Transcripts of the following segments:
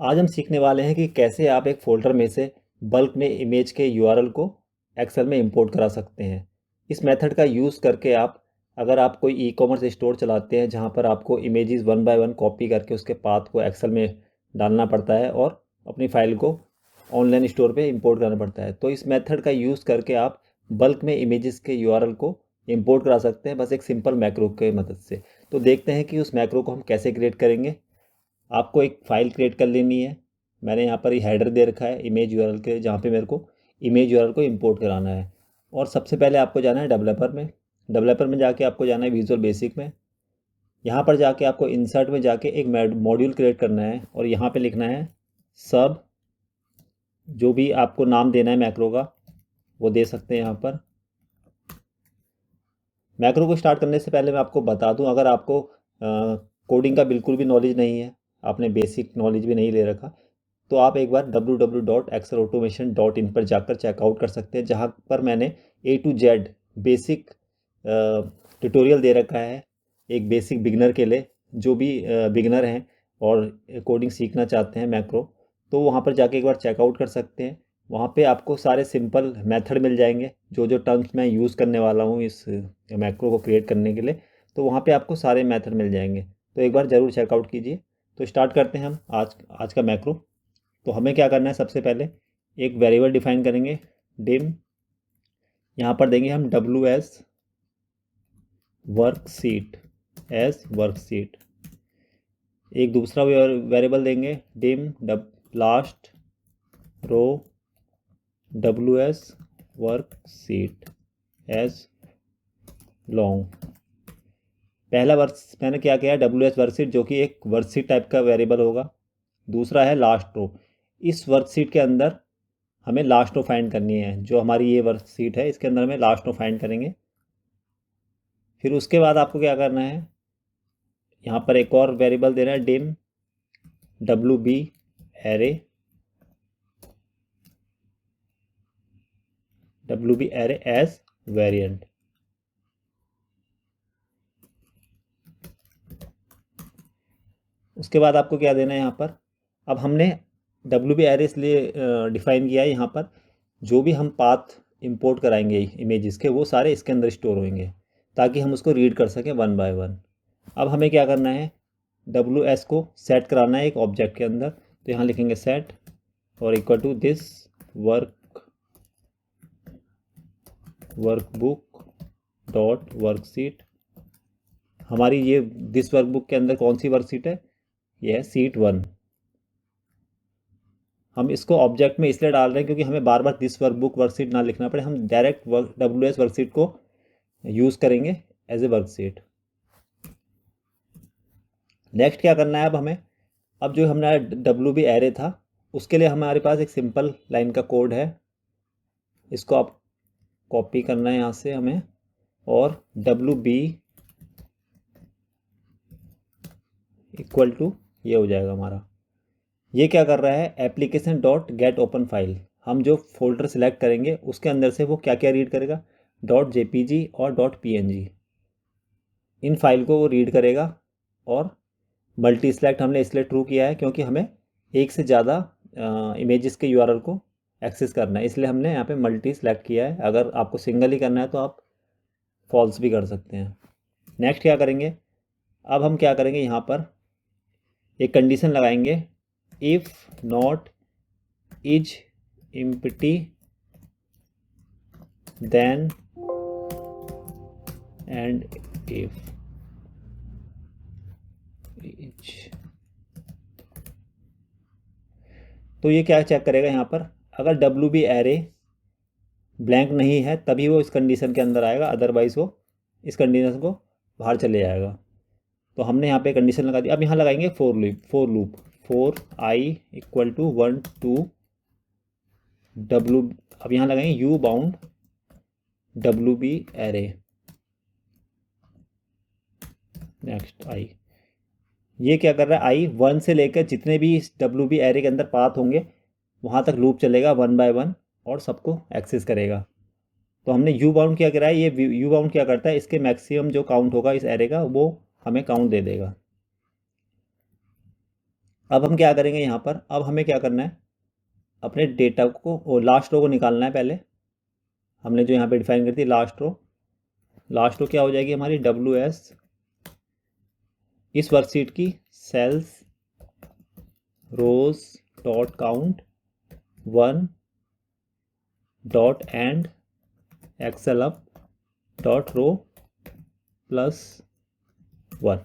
आज हम सीखने वाले हैं कि कैसे आप एक फ़ोल्डर में से बल्क में इमेज के यूआरएल को एक्सेल में इंपोर्ट करा सकते हैं। इस मेथड का यूज़ करके आप अगर आप कोई ई-कॉमर्स स्टोर चलाते हैं जहां पर आपको images one by one copy करके उसके पाथ को एक्सेल में डालना पड़ता है और अपनी फ़ाइल को ऑनलाइन स्टोर पे इंपोर्ट करना पड़ता है, तो इस मेथड का यूज़ करके आप बल्क में इमेजेस के यूआरएल को इंपोर्ट करा सकते हैं बस एक सिंपल मैक्रो के मदद से। तो देखते हैं कि उस मैक्रो को हम कैसे क्रिएट करेंगे। आपको एक फ़ाइल क्रिएट कर लेनी है। मैंने यहाँ पर ये हेडर दे रखा है इमेज यूआरएल के, जहाँ पे मेरे को इमेज यूआरएल को इंपोर्ट कराना है। और सबसे पहले आपको जाना है डेवलपर में जाके आपको जाना है विजुअल बेसिक में। यहाँ पर जाके आपको इंसर्ट में जाके एक मॉड्यूल क्रिएट करना है और यहाँ पे लिखना है सब, जो भी आपको नाम देना है मैक्रो का वो दे सकते हैं यहाँ पर। मैक्रो को स्टार्ट करने से पहले मैं आपको बता दूं, अगर आपको कोडिंग का बिल्कुल भी नॉलेज नहीं है, आपने बेसिक नॉलेज भी नहीं ले रखा, तो आप एक बार www.excelautomation.in पर जाकर चेकआउट कर सकते हैं, जहाँ पर मैंने A to Z basic tutorial दे रखा है एक बेसिक बिगनर के लिए। जो भी बिगनर हैं और कोडिंग सीखना चाहते हैं मैक्रो, तो वहाँ पर जाके एक बार चेकआउट कर सकते हैं। वहाँ पे आपको सारे सिंपल मेथड मिल जाएंगे, जो जो टर्म्स मैं यूज़ करने वाला हूँ इस मैक्रो को क्रिएट करने के लिए, तो वहाँ पे आपको सारे मेथड मिल जाएंगे। तो एक बार ज़रूर चेकआउट कीजिए। तो स्टार्ट करते हैं हम आज का मैक्रो। तो हमें क्या करना है, सबसे पहले एक वेरिएबल डिफाइन करेंगे डिम। यहाँ पर देंगे हम WS वर्कशीट एज वर्कशीट। एक दूसरा वेरिएबल देंगे dim last row WS worksheet as long. पहला वर्क मैंने क्या किया है, WS वर्कशीट, जो कि एक वर्कशीट टाइप का वेरिएबल होगा। दूसरा है लास्ट रो। इस वर्कशीट के अंदर हमें लास्ट रो फाइंड करनी है। जो हमारी ये वर्कशीट है इसके अंदर हमें लास्ट रो फाइंड करेंगे। फिर उसके बाद आपको क्या करना है, यहाँ पर एक और वेरिएबल देना है dim WB array as variant. उसके बाद आपको क्या देना है, यहाँ पर अब हमने WB एरे इसलिए डिफाइन किया है, यहाँ पर जो भी हम पाथ इंपोर्ट कराएंगे इमेजेस के, वो सारे इसके अंदर स्टोर होंगे ताकि हम उसको रीड कर सकें वन बाय वन। अब हमें क्या करना है, WS को सेट कराना है एक ऑब्जेक्ट के अंदर। तो यहाँ लिखेंगे सेट और equal to this workbook dot worksheet. हमारी ये दिस वर्कबुक के अंदर कौन सी वर्कशीट है, ये है शीट 1। हम इसको ऑब्जेक्ट में इसलिए डाल रहे हैं क्योंकि हमें बार बार दिस वर्कबुक वर्कशीट ना लिखना पड़े, हम डायरेक्ट WS वर्कशीट को यूज़ करेंगे एज ए वर्कशीट। नेक्स्ट क्या करना है, अब हमें अब जो हमारा WB एरे था उसके लिए हमारे पास एक सिंपल लाइन का कोड है। इसको आप कॉपी करना है यहाँ से हमें, और WB इक्वल टू ये हो जाएगा हमारा। ये क्या कर रहा है, application dot gate open file. हम जो फोल्डर सिलेक्ट करेंगे उसके अंदर से वो क्या क्या रीड करेगा, .jpg और .png। इन फाइल को वो रीड करेगा। और मल्टी सिलेक्ट हमने इसलिए ट्रू किया है क्योंकि हमें एक से ज़्यादा इमेजेस के यूआरएल को एक्सेस करना है, इसलिए हमने यहाँ पे मल्टी सिलेक्ट किया है। अगर आपको सिंगल ही करना है तो आप फॉल्स भी कर सकते हैं। नेक्स्ट क्या करेंगे, अब हम क्या करेंगे, यहाँ पर एक कंडीशन लगाएंगे, if not is empty then end if is. तो ये क्या चेक करेगा, यहाँ पर अगर WB एरे ब्लैंक नहीं है तभी वो इस कंडीशन के अंदर आएगा, अदरवाइज वो इस कंडीशन को बाहर चले जाएगा। तो हमने यहाँ पे कंडीशन लगा दी। अब यहाँ लगाएंगे for loop for I equal to 1 2 W। अब यहाँ लगाएंगे U bound WB array next I. ये क्या कर रहा है, आई 1 से लेकर जितने भी इस WB एरे के अंदर पाथ होंगे वहाँ तक लूप चलेगा वन बाय वन और सबको एक्सेस करेगा। तो हमने यू बाउंड क्या करा है, ये यू बाउंड क्या करता है, इसके मैक्सिमम जो काउंट होगा इस एरे का वो हमें काउंट दे देगा। अब हम क्या करेंगे यहाँ पर, अब हमें क्या करना है, अपने डेटा को लास्ट रो को निकालना है। पहले हमने जो यहाँ पे डिफाइन कर दी लास्ट रो क्या हो जाएगी हमारी, WS इस वर्कशीट की cells rows dot count 1 dot end excel up dot row +1।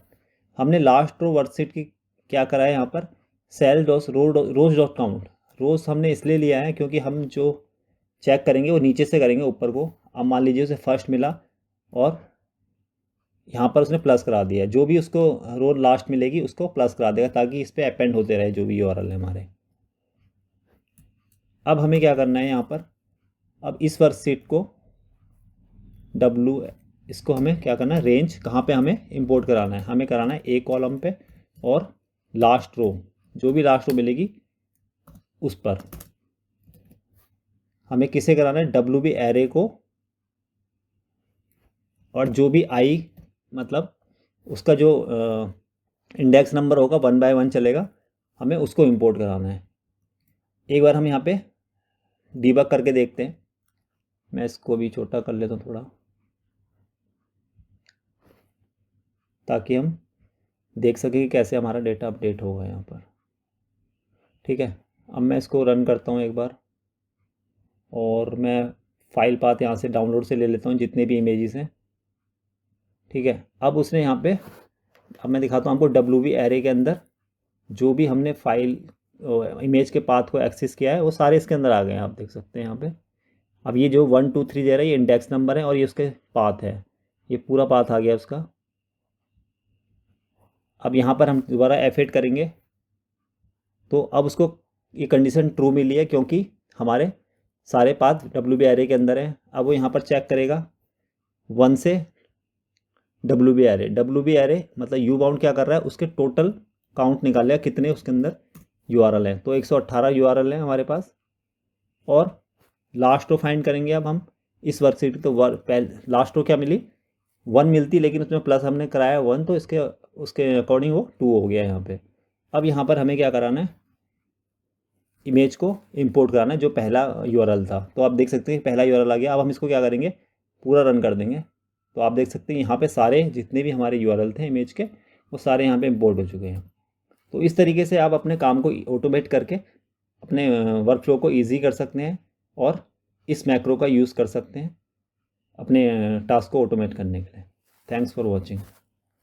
हमने लास्ट रो वर्कशीट की क्या करा है यहाँ पर, सेल रोज डॉट काउंट। रोज हमने इसलिए लिया है क्योंकि हम जो चेक करेंगे वो नीचे से करेंगे ऊपर को। अब मान लीजिए उसे फर्स्ट मिला और यहाँ पर उसने प्लस करा दिया, जो भी उसको रो लास्ट मिलेगी उसको प्लस करा देगा ताकि इस पर अपेंड होते रहे जो भी यूआरएल है हमारे। अब हमें क्या करना है यहाँ पर, अब इस वर्कशीट को इसको हमें क्या करना है, रेंज कहाँ पे हमें इंपोर्ट कराना है, हमें कराना है ए कॉलम पे और लास्ट रो, जो भी लास्ट रो मिलेगी उस पर हमें किसे कराना है, WB एरे को, और जो भी आई मतलब उसका जो इंडेक्स नंबर होगा 1 बाय 1 चलेगा, हमें उसको इंपोर्ट कराना है। एक बार हम यहाँ पे डीबग करके देखते हैं। मैं इसको भी छोटा कर लेता हूँ थोड़ा, ताकि हम देख सकें कि कैसे हमारा डेटा अपडेट होगा यहाँ पर। ठीक है, अब मैं इसको रन करता हूँ एक बार, और मैं फाइल पाथ यहाँ से डाउनलोड से ले लेता हूँ जितने भी इमेजेस हैं। ठीक है, अब उसने यहाँ पे, अब मैं दिखाता हूँ आपको WB एरे के अंदर जो भी हमने फाइल इमेज के पाथ को एक्सेस किया है वो सारे इसके अंदर आ गए हैं, आप देख सकते हैं यहाँ पे। अब ये जो 1 2 3 दे रहा है ये इंडेक्स नंबर है और ये उसके पाथ है, ये पूरा पाथ आ गया उसका। अब यहाँ पर हम दोबारा F8 करेंगे तो अब उसको ये कंडीशन ट्रू मिली है क्योंकि हमारे सारे पाथ WB एरे के अंदर है। अब वो यहाँ पर चेक करेगा 1 से WB एरे मतलब यू बाउंड क्या कर रहा है, उसके टोटल काउंट निकाल लिया कितने उसके अंदर यूआरएल है, तो 118 यूआरएल है हमारे पास। और लास्ट रो फाइंड करेंगे अब हम इस वर्कशीट, तो लास्ट रो क्या मिली, 1 मिलती, लेकिन उसमें प्लस हमने कराया 1, तो उसके अकॉर्डिंग वो 2 हो गया यहाँ पे। अब यहाँ पर हमें क्या कराना है, इमेज को इंपोर्ट कराना है जो पहला यूआरएल था। तो आप देख सकते हैं पहला यूआरएल आ गया। अब हम इसको क्या करेंगे, पूरा रन कर देंगे, तो आप देख सकते हैं यहाँ पे सारे जितने भी हमारे यूआरएल थे इमेज के वो सारे यहाँ पे इंपोर्ट हो चुके हैं। तो इस तरीके से आप अपने काम को ऑटोमेट करके अपने वर्कफ्लो को ईजी कर सकते हैं और इस मैक्रो का यूज़ कर सकते हैं अपने टास्क को ऑटोमेट करने के लिए। Thanks for watching.